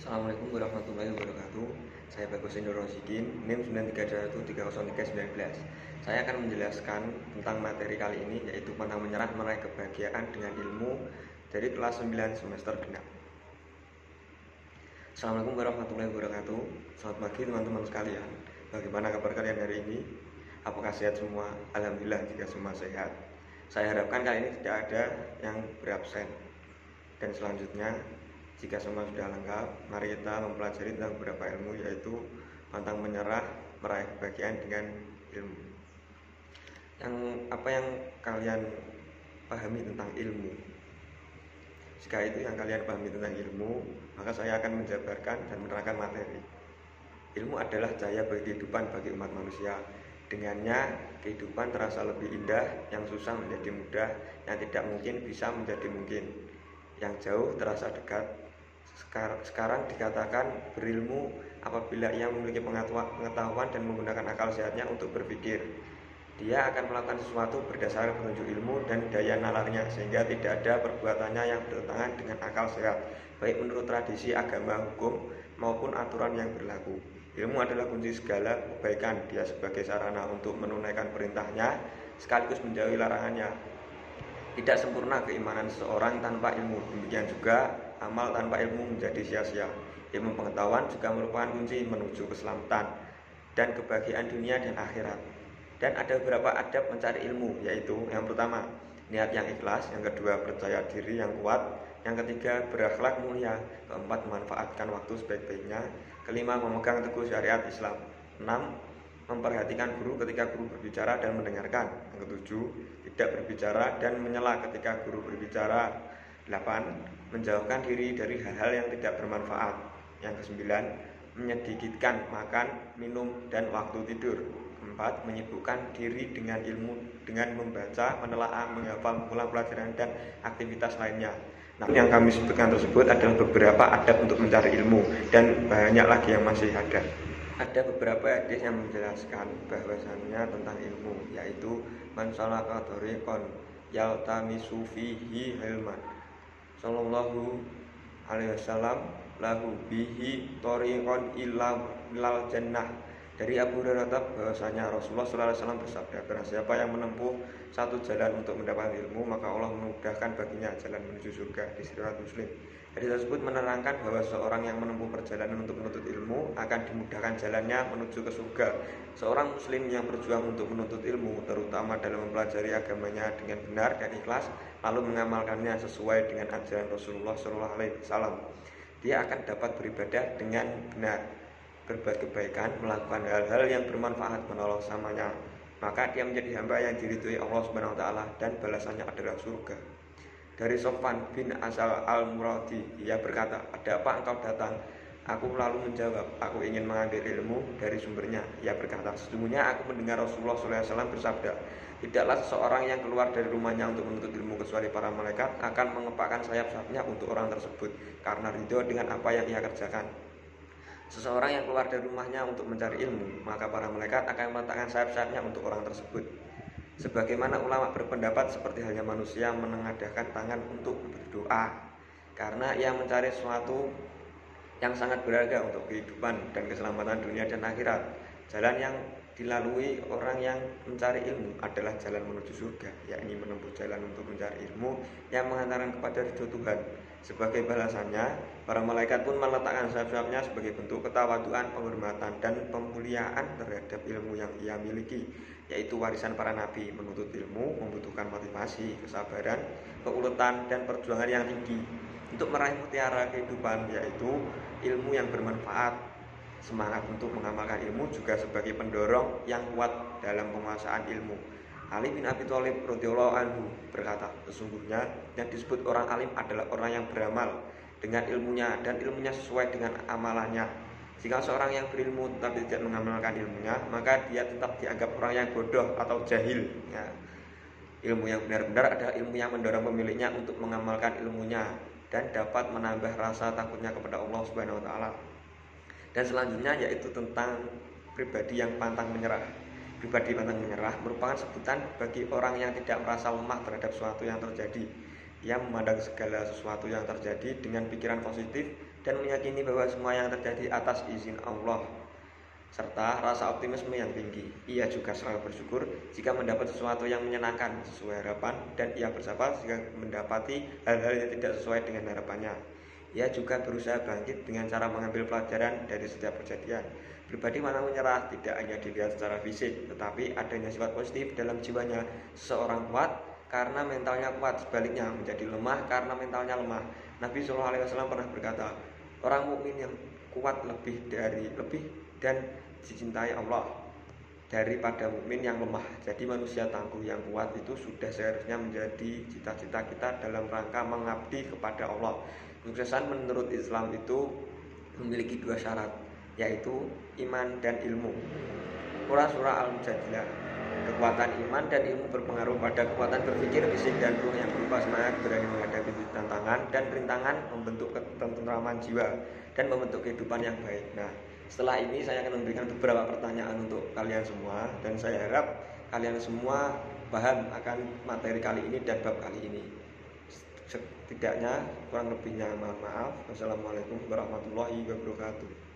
Assalamualaikum warahmatullahi wabarakatuh. Saya Bagus Indro Rosidin, NIM 93130319. Saya akan menjelaskan tentang materi kali ini, yaitu pantang menyerah meraih kebahagiaan dengan ilmu dari kelas 9 semester genap. Assalamualaikum warahmatullahi wabarakatuh. Selamat pagi teman-teman sekalian. Bagaimana kabar kalian hari ini? Apakah sehat semua? Alhamdulillah jika semua sehat. Saya harapkan kali ini tidak ada yang berabsen. Dan selanjutnya, jika semua sudah lengkap, mari kita mempelajari tentang beberapa ilmu, yaitu pantang menyerah meraih kebahagiaan dengan ilmu. Apa yang kalian pahami tentang ilmu? Jika itu yang kalian pahami tentang ilmu, maka saya akan menjabarkan dan menerangkan materi. Ilmu adalah cahaya bagi kehidupan bagi umat manusia. Dengannya kehidupan terasa lebih indah, yang susah menjadi mudah, yang tidak mungkin bisa menjadi mungkin, yang jauh terasa dekat. Sekarang dikatakan berilmu apabila ia memiliki pengetahuan dan menggunakan akal sehatnya untuk berpikir. Dia akan melakukan sesuatu berdasarkan petunjuk ilmu dan daya nalarnya, sehingga tidak ada perbuatannya yang bertentangan dengan akal sehat, baik menurut tradisi agama, hukum, maupun aturan yang berlaku. Ilmu adalah kunci segala kebaikan. Dia sebagai sarana untuk menunaikan perintahnya, sekaligus menjauhi larangannya. Tidak sempurna keimanan seseorang tanpa ilmu, demikian juga amal tanpa ilmu menjadi sia-sia. Ilmu pengetahuan juga merupakan kunci menuju keselamatan dan kebahagiaan dunia dan akhirat. Dan ada beberapa adab mencari ilmu, yaitu yang pertama, niat yang ikhlas, yang kedua, percaya diri yang kuat, yang ketiga, berakhlak mulia, keempat, memanfaatkan waktu sebaik-baiknya, kelima, memegang teguh syariat Islam, 6, memperhatikan guru ketika guru berbicara dan mendengarkan, yang ketujuh, tidak berbicara dan menyela ketika guru berbicara, 8, menjauhkan diri dari hal-hal yang tidak bermanfaat, yang kesembilan, menyedikitkan makan, minum, dan waktu tidur, 4, menyibukkan diri dengan ilmu dengan membaca, menelaah, menghafal, mengulang pelajaran, dan aktivitas lainnya. Nah, yang kami sebutkan tersebut adalah beberapa adab untuk mencari ilmu, dan banyak lagi yang masih ada. Ada beberapa hadis yang menjelaskan bahwasannya tentang ilmu, yaitu man salaka thariqan yaltamisu fihi ilman, sallallahu alaihi wasallam lahu bihi thariqan ilal jannah. Dari Abu Hurairah bahwasanya Rasulullah SAW bersabda, barang siapa yang menempuh satu jalan untuk mendapatkan ilmu, maka Allah memudahkan baginya jalan menuju surga. Di riwayat Muslim. Hadis tersebut menerangkan bahwa seorang yang menempuh perjalanan untuk menuntut ilmu akan dimudahkan jalannya menuju ke surga. Seorang muslim yang berjuang untuk menuntut ilmu, terutama dalam mempelajari agamanya dengan benar dan ikhlas, lalu mengamalkannya sesuai dengan ajaran Rasulullah SAW, dia akan dapat beribadah dengan benar, berbuat kebaikan, melakukan hal-hal yang bermanfaat, menolong samanya, maka dia menjadi hamba yang diridhoi Allah Subhanahu wa taala dan balasannya adalah surga. Dari Sofwan bin Asal al-Muradi, ia berkata, "Ada apa engkau datang?" Aku lalu menjawab, "Aku ingin mengambil ilmu dari sumbernya." Ia berkata, "Sesungguhnya aku mendengar Rasulullah SAW bersabda, tidaklah seseorang yang keluar dari rumahnya untuk menuntut ilmu kecuali para malaikat akan mengepakkan sayap-sayapnya untuk orang tersebut karena ridho dengan apa yang ia kerjakan. Seseorang yang keluar dari rumahnya untuk mencari ilmu, maka para malaikat akan meletakkan sayap-sayapnya untuk orang tersebut. Sebagaimana ulama berpendapat seperti halnya manusia menengadahkan tangan untuk berdoa, karena ia mencari sesuatu yang sangat berharga untuk kehidupan dan keselamatan dunia dan akhirat. Jalan yang dilalui orang yang mencari ilmu adalah jalan menuju surga, yakni menempuh jalan untuk mencari ilmu yang mengantarkan kepada ridho Tuhan. Sebagai balasannya, para malaikat pun meletakkan sayap-sayapnya sebagai bentuk ketawaduan, penghormatan, dan pemuliaan terhadap ilmu yang ia miliki, yaitu warisan para nabi. Menuntut ilmu membutuhkan motivasi, kesabaran, keuletan, dan perjuangan yang tinggi untuk meraih mutiara kehidupan, yaitu ilmu yang bermanfaat. Semangat untuk mengamalkan ilmu juga sebagai pendorong yang kuat dalam penguasaan ilmu. Ali bin Abi Thalib radhiyallahu anhu berkata, sesungguhnya yang disebut orang alim adalah orang yang beramal dengan ilmunya dan ilmunya sesuai dengan amalannya. Jika seorang yang berilmu tetapi tidak mengamalkan ilmunya, maka dia tetap dianggap orang yang bodoh atau jahil. Ya. Ilmu yang benar-benar adalah ilmu yang mendorong pemiliknya untuk mengamalkan ilmunya dan dapat menambah rasa takutnya kepada Allah Subhanahu wa taala. Dan selanjutnya yaitu tentang pribadi yang pantang menyerah. Pribadi pantang menyerah merupakan sebutan bagi orang yang tidak merasa lemah terhadap sesuatu yang terjadi. Ia memandang segala sesuatu yang terjadi dengan pikiran positif dan meyakini bahwa semua yang terjadi atas izin Allah, serta rasa optimisme yang tinggi. Ia juga selalu bersyukur jika mendapat sesuatu yang menyenangkan sesuai harapan, dan ia bersabar jika mendapati hal-hal yang tidak sesuai dengan harapannya. Ia juga berusaha bangkit dengan cara mengambil pelajaran dari setiap kejadian. Pribadi mana menyerah tidak hanya dilihat secara fisik, tetapi adanya sifat positif dalam jiwanya. Seseorang kuat karena mentalnya kuat, sebaliknya menjadi lemah karena mentalnya lemah. Nabi SAW pernah berkata, orang mukmin yang kuat lebih dan dicintai Allah daripada mukmin yang lemah. Jadi manusia tangguh yang kuat itu sudah seharusnya menjadi cita-cita kita dalam rangka mengabdi kepada Allah. Kesuksesan menurut Islam itu memiliki dua syarat, yaitu iman dan ilmu. Surah Al-Mujadilah. Kekuatan iman dan ilmu berpengaruh pada kekuatan berpikir, fisik, dan ruh yang berupa semangat berani menghadapi tantangan dan rintangan, membentuk ketentraman jiwa, dan membentuk kehidupan yang baik. Nah, setelah ini saya akan memberikan beberapa pertanyaan untuk kalian semua, dan saya harap kalian semua paham akan materi kali ini dan bab kali ini. Setidaknya kurang lebihnya mohon maaf. Wassalamualaikum warahmatullahi wabarakatuh.